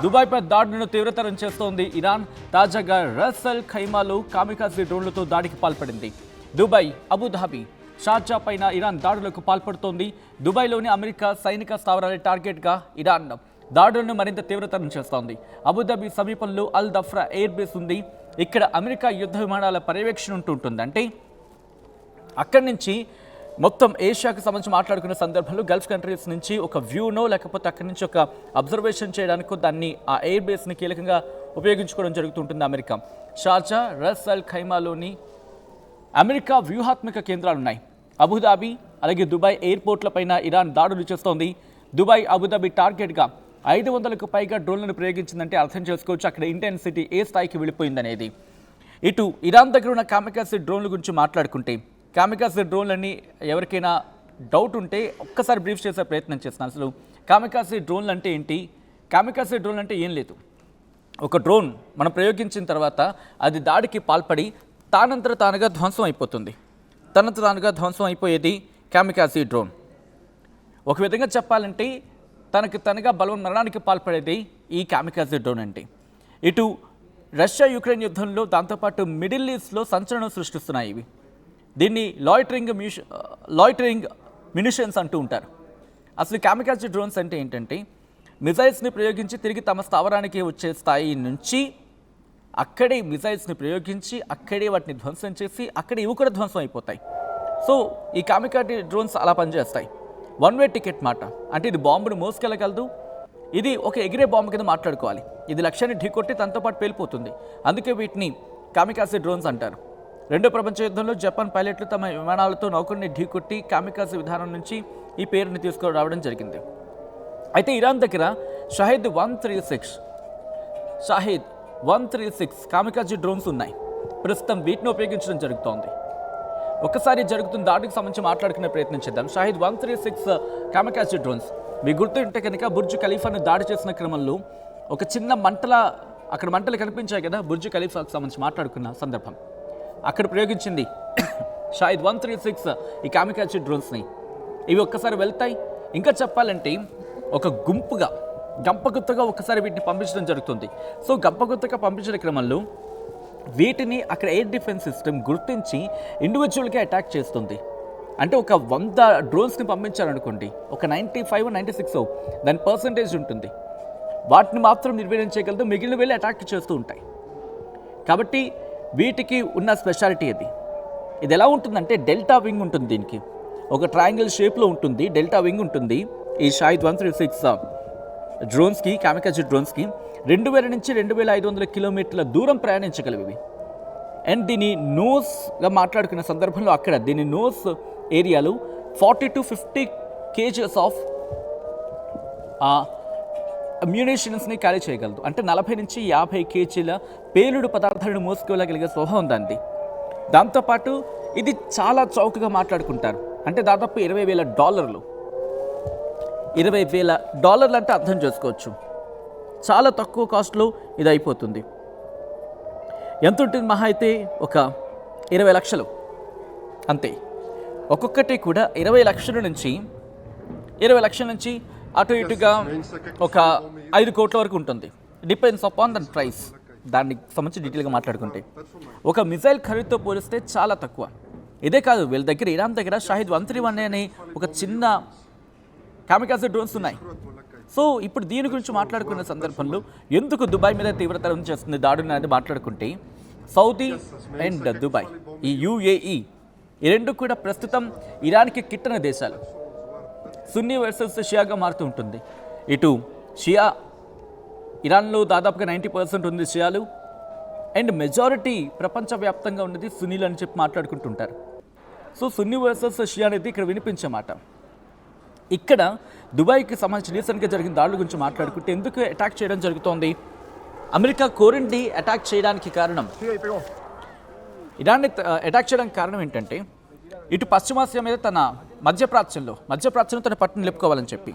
దుబాయ్పై దాడులను తీవ్రతరం చేస్తోంది ఇరాన్. తాజాగా రసల్ ఖైమాలో కామికాజీ డ్రోన్లతో దాడికి పాల్పడింది. దుబాయ్, అబుధాబి, షార్జా పైన ఇరాన్ దాడులకు పాల్పడుతోంది. దుబాయ్లోని అమెరికా సైనిక స్థావరాల టార్గెట్గా ఇరాన్ దాడులను మరింత తీవ్రతరం చేస్తోంది. అబుధాబి సమీపంలో అల్ దఫ్రా ఎయిర్ బేస్ ఉంది. ఇక్కడ అమెరికా యుద్ధ విమానాల పర్యవేక్షణ ఉంటుంటుంది. అంటే అక్కడి నుంచి మొత్తం ఏషియాకు సంబంధించి మాట్లాడుకునే సందర్భంలో గల్ఫ్ కంట్రీస్ నుంచి ఒక వ్యూనో లేకపోతే అక్కడి నుంచి ఒక అబ్జర్వేషన్ చేయడానికి దాన్ని ఆ ఎయిర్ బేస్ని కీలకంగా ఉపయోగించుకోవడం జరుగుతుంటుంది అమెరికా. షార్జా, రస్ అల్ ఖైమాలోని అమెరికా వ్యూహాత్మక కేంద్రాలు ఉన్నాయి. అబుదాబి అలాగే దుబాయ్ ఎయిర్పోర్ట్లపైన ఇరాన్ దాడులు చేస్తోంది. దుబాయ్, అబుదాబి టార్గెట్గా 500కు పైగా డ్రోన్లను ప్రయోగించిందంటే అర్థం చేసుకోవచ్చు అక్కడ ఇంటెన్సిటీ ఏ స్థాయికి వెళ్ళిపోయిందనేది. ఇటు ఇరాన్ దగ్గర ఉన్న కామికాజీ డ్రోన్ల గురించి మాట్లాడుకుంటే, కామికాజీ డ్రోన్లన్నీ ఎవరికైనా డౌట్ ఉంటే ఒక్కసారి బ్రీఫ్ చేసే ప్రయత్నం చేస్తున్నాను. అసలు కామికాజీ డ్రోన్లు అంటే ఏంటి? కామికాజీ డ్రోన్లు అంటే ఏం లేదు. ఒక డ్రోన్ మనం ప్రయోగించిన తర్వాత అది దాడికి పాల్పడి తానంతట తానుగా ధ్వంసం అయిపోతుంది. తనంత తానుగా ధ్వంసం అయిపోయేది కామికాజీ డ్రోన్. ఒక విధంగా చెప్పాలంటే తనకు తనగా మరణానికి పాల్పడేది ఈ కామికాజీ డ్రోన్ అంటే. ఇటు రష్యా యుక్రెయిన్ యుద్ధంలో దాంతోపాటు మిడిల్ ఈస్ట్లో సంచలనం సృష్టిస్తున్నాయి ఇవి. దీన్ని లాయిటరింగ్ మ్యునిషన్స్ అంటూ ఉంటారు. అసలు కామికాజీ డ్రోన్స్ అంటే ఏంటంటే మిజైల్స్ని ప్రయోగించి తిరిగి తమ స్థావరానికి వచ్చే స్థాయి నుంచి అక్కడే మిజైల్స్ని ప్రయోగించి అక్కడే వాటిని ధ్వంసం చేసి అక్కడే ఇవి కూడా ధ్వంసం అయిపోతాయి. సో ఈ కామికాజీ డ్రోన్స్ అలా పనిచేస్తాయి. వన్ వే టికెట్ మాట. అంటే ఇది బాంబును మోసుకెళ్ళగలదు. ఇది ఒక ఎగిరే బాంబు కింద మాట్లాడుకోవాలి. ఇది లక్ష్యాన్ని ఢీకొట్టి తనతో పాటు పేలిపోతుంది. అందుకే వీటిని కామికాజీ డ్రోన్స్ అంటారు. రెండో ప్రపంచ యుద్ధంలో జపాన్ పైలట్లు తమ విమానాలతో నౌకర్ని ఢీకొట్టి కామికాజీ విధానం నుంచి ఈ పేరుని తీసుకురావడం జరిగింది. అయితే ఇరాన్ దగ్గర షాహిద్ 136 కామికాజీ డ్రోన్స్ ఉన్నాయి. ప్రస్తుతం వీటిని ఉపయోగించడం జరుగుతోంది. ఒక్కసారి జరుగుతున్న దాడికి సంబంధించి మాట్లాడుకునే ప్రయత్నం చేద్దాం. షాహిద్ 136 కామికాజీ డ్రోన్స్ మీ గుర్తుంటే కనుక బుర్జ్ ఖలీఫాను దాడి చేసిన క్రమంలో ఒక చిన్న అక్కడ మంటలు కనిపించాయి కదా, బుర్జ్ ఖలీఫాకు సంబంధించి మాట్లాడుకున్న సందర్భం అక్కడ ప్రయోగించింది షాహిద్ 136 ఈ కామికాజీ డ్రోన్స్ని. ఇవి ఒక్కసారి వెళ్తాయి. ఇంకా చెప్పాలంటే ఒక గంపగుత్తగా ఒక్కసారి వీటిని పంపించడం జరుగుతుంది. సో గంపగుత్తగా పంపించిన క్రమంలో వీటిని అక్కడ ఎయిర్ డిఫెన్స్ సిస్టమ్ గుర్తించి ఇండివిజువల్గా అటాక్ చేస్తుంది. అంటే ఒక 100 డ్రోన్స్ని పంపించారనుకోండి, ఒక 95-96 దాని పర్సంటేజ్ ఉంటుంది. వాటిని మాత్రం నిర్వీర్యం చేయగలదు, మిగిలిన వెళ్ళి అటాక్ చేస్తూ ఉంటాయి. కాబట్టి వీటికి ఉన్న స్పెషాలిటీ ఇది ఎలా ఉంటుందంటే డెల్టా వింగ్ ఉంటుంది. దీనికి ఒక ట్రయాంగిల్ షేప్లో ఉంటుంది, డెల్టా వింగ్ ఉంటుంది. ఈ షాహిద్ 136 డ్రోన్స్కి, కామికాజీ డ్రోన్స్కి 2000 నుంచి 2500 కిలోమీటర్ల దూరం ప్రయాణించగలవి. అండ్ దీని నోస్గా మాట్లాడుకున్న సందర్భంలో అక్కడ దీని నోస్ ఏరియాలో 40-50 kgs ఆఫ్ మ్యూనిషన్స్ని క్యారీ చేయగలదు. అంటే 40 నుంచి 50 kgల పేలుడు పదార్థాలను మోసుకెళ్ళగలిగే స్వభావం దాంది. దాంతోపాటు ఇది చాలా చౌకగా మాట్లాడుకుంటారు. అంటే దాదాపు $20,000. $20,000 అంటే అర్థం చేసుకోవచ్చు. చాలా తక్కువ కాస్ట్లో ఇది అయిపోతుంది. ఎంత ఉంటుంది మహా అయితే ఒక 20 లక్షలు అంతే. ఒక్కొక్కటి కూడా 20 లక్షల నుంచి అటు ఇటుగా ఒక 5 కోట్ల వరకు ఉంటుంది. Depends upon the price. దానికి సంబంధించి డీటెయిల్గా మాట్లాడుకుంటే ఒక మిజైల్ ఖరీదుతో పోలిస్తే చాలా తక్కువ. ఇదే కాదు, వీళ్ళ దగ్గర ఇరాన్ దగ్గర షాహిద్ 131 అనే ఒక చిన్న కామికాజీ డ్రోన్స్ ఉన్నాయి. సో ఇప్పుడు దీని గురించి మాట్లాడుకునే సందర్భంలో ఎందుకు దుబాయ్ మీద తీవ్రతరం చేస్తుంది దాడులు అనేది మాట్లాడుకుంటే, సౌదీ అండ్ దుబాయ్, ఈ UAE ఈ రెండు కూడా ప్రస్తుతం ఇరాన్కి కిట్టన దేశాలు. సున్నీ వర్సెస్ షియాగా మారుతూ ఉంటుంది. ఇటు షియా, ఇరాన్లో దాదాపుగా 90% ఉంది షియాలు, అండ్ మెజారిటీ ప్రపంచవ్యాప్తంగా ఉన్నది సున్నీలు అని చెప్పి మాట్లాడుకుంటుంటారు. సో సున్నీ వర్సెస్ షియా అనేది ఇక్కడ వినిపించే మాట. ఇక్కడ దుబాయ్కి సంబంధించి రీసెంట్గా జరిగిన దాడుల గురించి మాట్లాడుకుంటే ఎందుకు అటాక్ చేయడం జరుగుతోంది? అమెరికా కోరింది అటాక్ చేయడానికి కారణం, ఇరాన్ని అటాక్ చేయడానికి కారణం ఏంటంటే ఇటు పశ్చిమాసియా మీద తన మధ్యప్రాచ్యంలో తన పట్టును నిలుపుకోవాలని చెప్పి.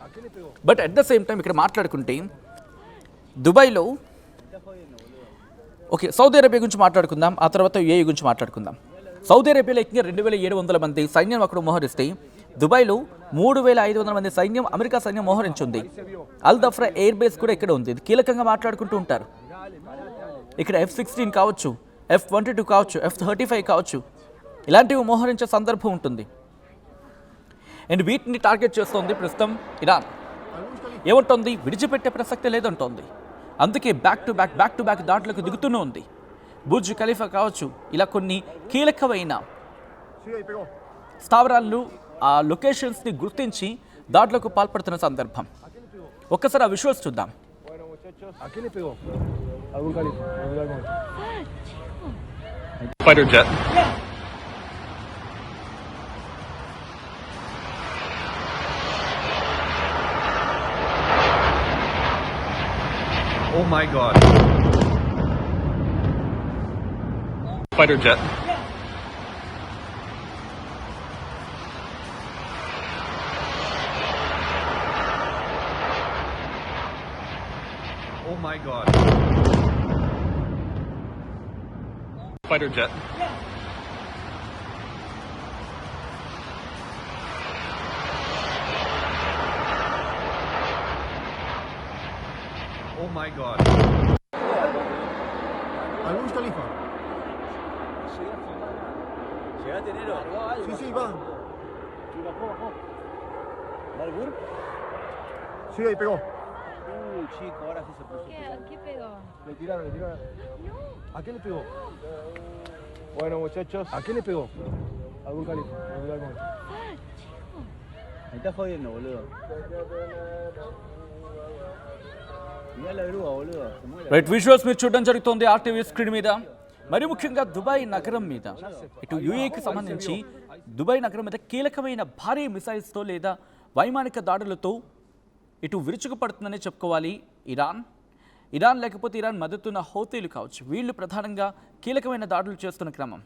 But at the same time ఇక్కడ మాట్లాడుకుంటే దుబాయ్లో సౌదీ అరేబియా గురించి మాట్లాడుకుందాం, ఆ తర్వాత UAE గురించి మాట్లాడుకుందాం. సౌదీ అరేబియాలో ఏకంగా 2,700 మంది సైన్యం అక్కడ మోహరిస్తే దుబాయ్లో 3,500 మంది సైన్యం, అమెరికా సైన్యం మోహరించింది. అల్ దఫ్రా ఎయిర్ బేస్ కూడా ఇక్కడ ఉంది. ఇది కీలకంగా మాట్లాడుకుంటూ ఉంటారు. ఇక్కడ F-16 కావచ్చు, F-22 కావచ్చు, F-35 కావచ్చు, ఇలాంటివి మోహరించే సందర్భం ఉంటుంది. అండ్ వీటిని టార్గెట్ చేస్తోంది ప్రస్తుతం ఇరాన్. ఏమంటోంది? విడిచిపెట్టే ప్రసక్తే లేదంటోంది. అందుకే బ్యాక్ టు బ్యాక్ దాంట్లోకి దిగుతూనే ఉంది. బుర్జ్ ఖలీఫా కావచ్చు, ఇలా కొన్ని కీలకమైన స్థావరాలు ఆ లొకేషన్స్ని గుర్తించి దాంట్లోకి పాల్పడుతున్న సందర్భం. ఒక్కసారి ఆ విజువల్స్ చూద్దాం. Fighter jet. Oh my god. Fighter jet. Oh my god. Fighter jet. Oh my god. ¿Algún Khalifa? Llegaste enero. Sí, va. Y bajó. ¿Malbur? Sí, ahí pegó. Chico, ahora sí se puso. ¿Qué pegó? Le tiraron. No. ¿A qué le pegó? Bueno, muchachos. ¿A qué le pegó? Algún Khalifa. Me estás jodiendo, boludo. Mirá la grúa, boludo. Se muere. Right, visuals మీరు చూడడం జరుగుతోంది RTV screen మీద. మరి ముఖ్యంగా Dubai నగరం మీద, ఇటు యూఏకి సంబంధించి దుబాయ్ నగరం మీద కీలకమైన భారీ మిసైల్స్తో లేదా వైమానిక దాడులతో ఇటు విరుచుకుపడుతుందనే చెప్పుకోవాలి ఇరాన్ లేకపోతే ఇరాన్ మద్దతున్న హౌతీలు కావచ్చు. వీళ్ళు ప్రధానంగా కీలకమైన దాడులు చేస్తున్న క్రమం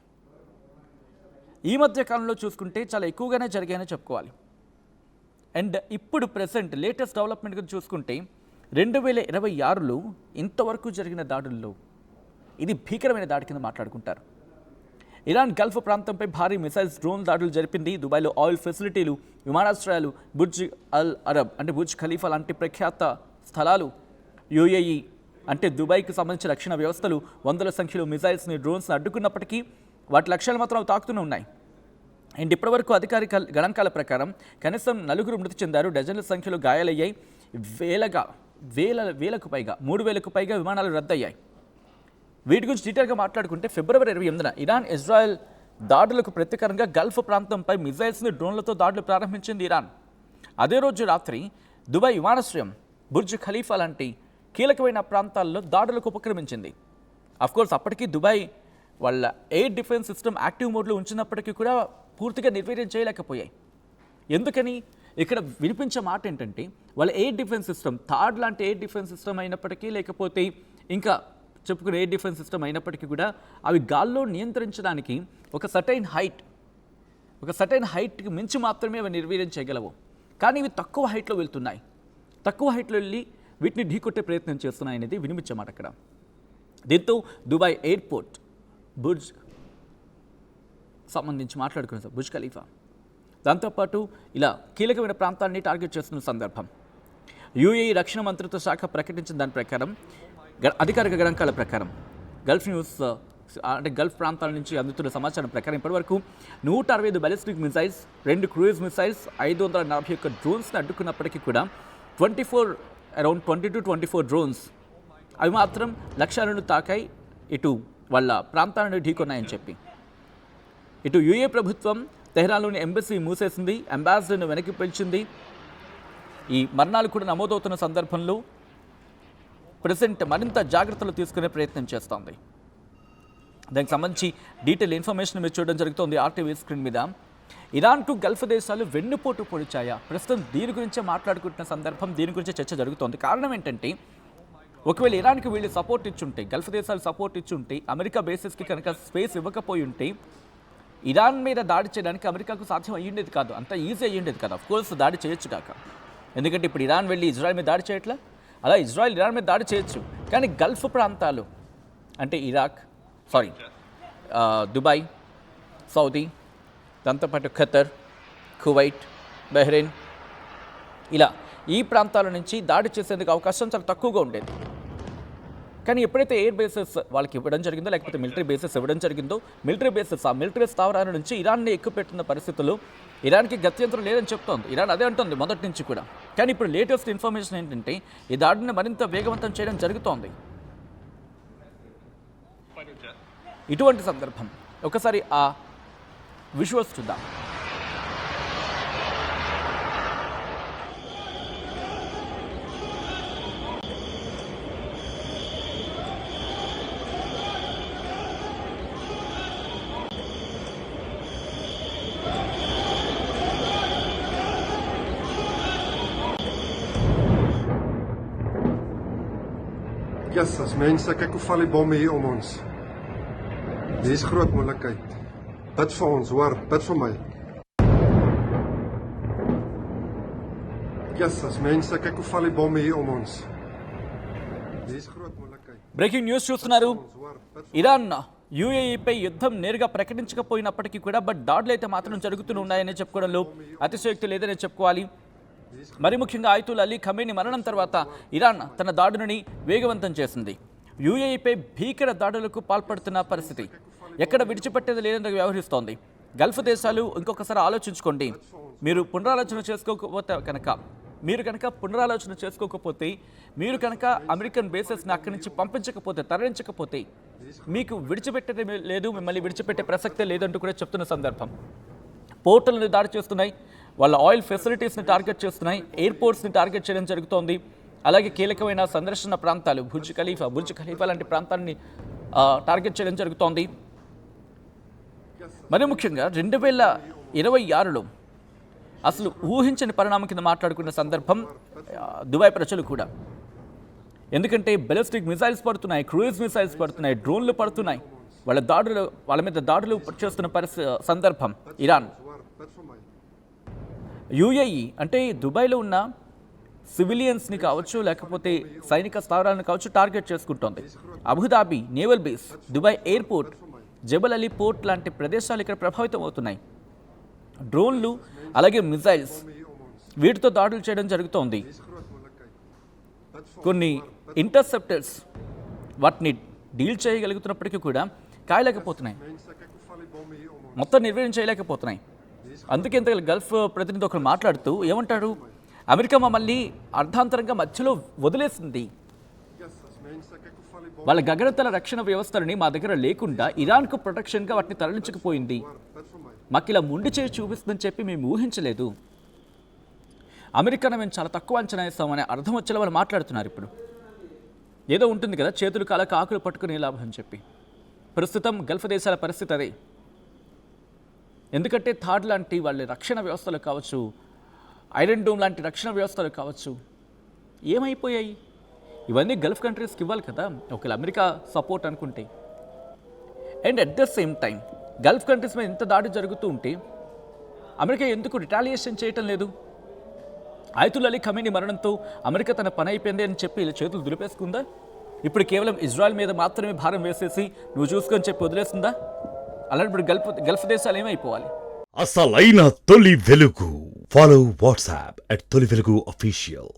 ఈ మధ్య కాలంలో చూసుకుంటే చాలా ఎక్కువగానే జరిగాయని చెప్పుకోవాలి. అండ్ ఇప్పుడు ప్రెసెంట్ లేటెస్ట్ డెవలప్మెంట్ గురించి చూసుకుంటే 2026లో ఇంతవరకు జరిగిన దాడుల్లో ఇది భీకరమైన దాడి కింద మాట్లాడుకుంటారు. ఇరాన్ గల్ఫ్ ప్రాంతంపై భారీ మిసైల్స్, డ్రోన్ దాడులు జరిపింది. దుబాయ్లో ఆయిల్ ఫెసిలిటీలు, విమానాశ్రయాలు, బుర్జ్ అల్ అరబ్ అంటే బుర్జ్ ఖలీఫా లాంటి ప్రఖ్యాత స్థలాలు, యూఏఈ అంటే దుబాయ్కి సంబంధించిన రక్షణ వ్యవస్థలు వందల సంఖ్యలో మిసైల్స్ని, డ్రోన్స్ని అడ్డుకున్నప్పటికీ వాటి లక్ష్యాలు మాత్రం తాకుతూనే ఉన్నాయి. అండ్ ఇప్పటివరకు అధికారిక గణాంకాల ప్రకారం కనీసం 4 మృతి చెందారు, డజన్ల సంఖ్యలో గాయాలయ్యాయి. వేలకు పైగా 3,000కు పైగా విమానాలు రద్దయ్యాయి. వీటి గురించి డీటెయిల్గా మాట్లాడుకుంటే ఫిబ్రవరి 28న ఇరాన్ ఇజ్రాయెల్ దాడులకు ప్రతీకారంగా గల్ఫ్ ప్రాంతంపై మిజైల్స్ని, డ్రోన్లతో దాడులు ప్రారంభించింది ఇరాన్. అదే రోజు రాత్రి దుబాయ్ విమానాశ్రయం, బుర్జ్ ఖలీఫా లాంటి కీలకమైన ప్రాంతాల్లో దాడులకు ఉపక్రమించింది. అఫ్కోర్స్ అప్పటికీ దుబాయ్ వాళ్ళ ఎయిర్ డిఫెన్స్ సిస్టమ్ యాక్టివ్ మోడ్లో ఉంచినప్పటికీ కూడా పూర్తిగా నిర్వీర్యం చేయలేకపోయాయి. ఎందుకని? ఇక్కడ వినిపించే మాట ఏంటంటే వాళ్ళ ఎయిర్ డిఫెన్స్ సిస్టమ్ థాడ్ లాంటి ఎయిర్ డిఫెన్స్ సిస్టమ్ అయినప్పటికీ, లేకపోతే ఇంకా చెప్పుకునే ఎయిర్ డిఫెన్స్ సిస్టమ్ అయినప్పటికీ కూడా అవి గాల్లో నియంత్రించడానికి ఒక సర్టైన్ హైట్కి మించి మాత్రమే అవి నిర్వీర్యం చేయగలవు. కానీ ఇవి తక్కువ హైట్లో వెళ్తున్నాయి. తక్కువ హైట్లో వెళ్ళి వీటిని ఢీకొట్టే ప్రయత్నం చేస్తున్నాయి అనేది వినిపించే మాట అక్కడ. దీంతో దుబాయ్ ఎయిర్పోర్ట్, బుర్జ్ సంబంధించి మాట్లాడుకునే సార్ బుర్జ్ ఖలీఫా, దాంతోపాటు ఇలా కీలకమైన ప్రాంతాన్ని టార్గెట్ చేస్తున్న సందర్భం. యూఏఈ రక్షణ మంత్రిత్వ శాఖ ప్రకటించిన దాని ప్రకారం, అధికారిక గణాంకాల ప్రకారం, గల్ఫ్ న్యూస్ అంటే గల్ఫ్ ప్రాంతాల నుంచి అందుతున్న సమాచారం ప్రకారం ఇప్పటివరకు 165 బాలిస్టిక్ మిసైల్స్, 2 క్రూయిజ్ మిసైల్స్, 541 డ్రోన్స్ని అడ్డుకున్నప్పటికీ కూడా అరౌండ్ 20-24 డ్రోన్స్ అవి మాత్రం లక్ష్యాలను తాకాయి, ఇటు వాళ్ళ ప్రాంతాలను ఢీకొన్నాయని చెప్పి. ఇటు యూఏ ప్రభుత్వం తెహ్రాన్లోని ఎంబసీ మూసేసింది, అంబాసిడర్ను వెనక్కి పిలిచింది. ఈ మరణాలు కూడా నమోదవుతున్న సందర్భంలో ప్రెసెంట్ మరింత జాగ్రత్తలు తీసుకునే ప్రయత్నం చేస్తోంది. దానికి సంబంధించి డీటెయిల్ ఇన్ఫర్మేషన్ మీరు చూడడం జరుగుతోంది RTV స్క్రీన్ మీద. ఇరాన్కు గల్ఫ్ దేశాలు వెన్నుపోటు పొడిచాయా? ప్రస్తుతం దీని గురించే మాట్లాడుకుంటున్న సందర్భం, దీని గురించే చర్చ జరుగుతోంది. కారణం ఏంటంటే ఒకవేళ ఇరాన్కి వీళ్ళు సపోర్ట్ ఇచ్చుంటే, గల్ఫ్ దేశాలు సపోర్ట్ ఇచ్చుంటే, అమెరికా బేసిస్కి కనుక స్పేస్ ఇవ్వకపోయి ఉంటే ఇరాన్ మీద దాడి చేయడానికి అమెరికాకు సాధ్యం అయ్యిండేది కాదు, అంత ఈజీ అయ్యిండేది కాదు. అఫ్కోర్స్ దాడి చేయొచ్చు కాక, ఎందుకంటే ఇప్పుడు ఇరాన్ వెళ్ళి ఇజ్రాయెల్ మీద దాడి చేయట్లా, అలా ఇజ్రాయెల్ ఇరాన్ మీద దాడి చేయొచ్చు. కానీ గల్ఫ్ ప్రాంతాలు అంటే దుబాయ్, సౌదీ, దాంతోపాటు ఖతర్, కువైట్, బహ్రెయిన్ ఇలా ఈ ప్రాంతాల నుంచి దాడి చేసేందుకు అవకాశం చాలా తక్కువగా ఉండేది. కానీ ఎప్పుడైతే ఎయిర్ బేసెస్ వాళ్ళకి ఇవ్వడం జరిగిందో, లేకపోతే మిలిటరీ బేసెస్ ఇవ్వడం జరిగిందో, మిలిటరీ బేసెస్ ఆ మిలిటరీ స్థావరాల నుంచి ఇరాన్ని ఎక్కుపెట్టిన పరిస్థితుల్లో ఇరాన్కి గత్యంతరం లేదని చెప్తోంది. ఇరాన్ అదే అంటుంది మొదటి నుంచి కూడా. కానీ ఇప్పుడు లేటెస్ట్ ఇన్ఫర్మేషన్ ఏంటంటే ఈ దాడిని మరింత వేగవంతం చేయడం జరుగుతోంది. Fighter jet. ఇటువంటి సందర్భం ఒకసారి ఆ విజువల్స్ చూద్దాం. Jesus, mense, kyk hoe val die bomme hier om ons. Hier is groot moeilikheid. Bid vir ons, hoor, bid vir my. Jesus, mense, kyk hoe val die bomme hier om ons. Hier is groot moeilikheid. Breaking news చూస్తున్నారు. Hoor, bid Iran యూఏఈపై యుద్ధం నేరుగా ప్రకటించకపోయినప్పటికీ కూడా దాడులు అయితే మాత్రం జరుగుతూనే ఉన్నాయని చెప్పుకోవడంలో అతిశయోక్తి లేదని చెప్పుకోవాలి. మరి ముఖ్యంగా ఆయతుల్లా అలీ ఖమేనీ మరణం తర్వాత ఇరాన్ తన దాడులని వేగవంతం చేసింది. యూఏఈపై భీకర దాడులకు పాల్పడుతున్న పరిస్థితి ఎక్కడ విడిచిపెట్టేది లేదని వ్యవహరిస్తోంది. గల్ఫ్ దేశాలు ఇంకొకసారి ఆలోచించుకోండి. మీరు పునరాలోచన చేసుకోకపోతే మీరు కనుక అమెరికన్ బేసెస్ని అక్కడి నుంచి పంపించకపోతే, తరలించకపోతే మీకు విడిచిపెట్టేది లేదు, మిమ్మల్ని విడిచిపెట్టే ప్రసక్తే లేదంటూ కూడా చెప్తున్న సందర్భం. పోర్టులను దాడి చేస్తున్నాయి, వాళ్ళ ఆయిల్ ఫెసిలిటీస్ని టార్గెట్ చేస్తున్నాయి, ఎయిర్పోర్ట్స్ని టార్గెట్ చేయడం జరుగుతోంది. అలాగే కీలకమైన సందర్శన ప్రాంతాలు బుర్జ్ ఖలీఫా లాంటి ప్రాంతాన్ని టార్గెట్ చేయడం జరుగుతోంది. మరి ముఖ్యంగా 2026లో అసలు ఊహించని పరిణామం కింద మాట్లాడుకున్న సందర్భం దుబాయ్ ప్రజలు కూడా. ఎందుకంటే బెలిస్టిక్ మిసైల్స్ పడుతున్నాయి, క్రూయిజ్ మిసైల్స్ పడుతున్నాయి, డ్రోన్లు పడుతున్నాయి. వాళ్ళ మీద దాడులు చేస్తున్న సందర్భం ఇరాన్. యుఏఈ అంటే దుబాయ్లో ఉన్న సివిలియన్స్ని కావచ్చు, లేకపోతే సైనిక స్థావరాలను కావచ్చు టార్గెట్ చేసుకుంటోంది. Abu Dhabi naval base, Dubai airport, Jebel Ali port లాంటి ప్రదేశాలు ఇక్కడ ప్రభావితం అవుతున్నాయి. డ్రోన్లు అలాగే మిసైల్స్ వీటితో దాడులు చేయడం జరుగుతోంది. కొన్ని ఇంటర్సెప్టర్స్ వాటిని డీల్ చేయగలుగుతున్నప్పటికీ కూడా కాయలేకపోతున్నాయి, మొత్తం నిర్వహణ చేయలేకపోతున్నాయి. అందుకే ఇంత గల్ఫ్ ప్రతినిధి ఒకరు మాట్లాడుతూ ఏమంటాడు, అమెరికా మమ్మల్ని అర్ధాంతరంగా మధ్యలో వదిలేసింది. వాళ్ళ గగనతల రక్షణ వ్యవస్థలని మా దగ్గర లేకుండా ఇరాన్కు ప్రొటెక్షన్గా వాటిని తరలించకపోయింది. మాకు ఇలా ముండి చేసి చూపిస్తుందని చెప్పి మేము ఊహించలేదు. అమెరికాను మేము చాలా తక్కువ అంచనా వేస్తామని అర్థం వచ్చేలా వాళ్ళు మాట్లాడుతున్నారు. ఇప్పుడు ఏదో ఉంటుంది కదా, చేతులు కాలక ఆకులు పట్టుకునే లాభం అని చెప్పి. ప్రస్తుతం గల్ఫ్ దేశాల పరిస్థితి అదే. ఎందుకంటే థాడ్ లాంటి వాళ్ళ రక్షణ వ్యవస్థలు కావచ్చు, ఐరన్ డోమ్ లాంటి రక్షణ వ్యవస్థలు కావచ్చు ఏమైపోయాయి? ఇవన్నీ గల్ఫ్ కంట్రీస్కి ఇవ్వాలి కదా, ఒకవేళ అమెరికా సపోర్ట్ అనుకుంటే. And at the same time Gulf countries మీద ఇంత దాడి జరుగుతూ ఉంటే అమెరికా ఎందుకు రిటాలియేషన్ చేయటం లేదు? ఆయతుల్లా అలీ ఖమేనీ మరణంతో అమెరికా తన పని అయిపోయింది అని చెప్పి ఇలా చేతులు దులిపేసుకుందా? ఇప్పుడు కేవలం ఇజ్రాయెల్ మీద మాత్రమే భారం వేసేసి నువ్వు చూసుకొని చెప్పి వదిలేస్తుందా? అలాంటి ఇప్పుడు గల్ఫ్ దేశాలు ఏమైపోవాలి? అసలైన తొలి వెలుగు. ఫాలో వాట్సాప్ @తొలి వెలుగు official.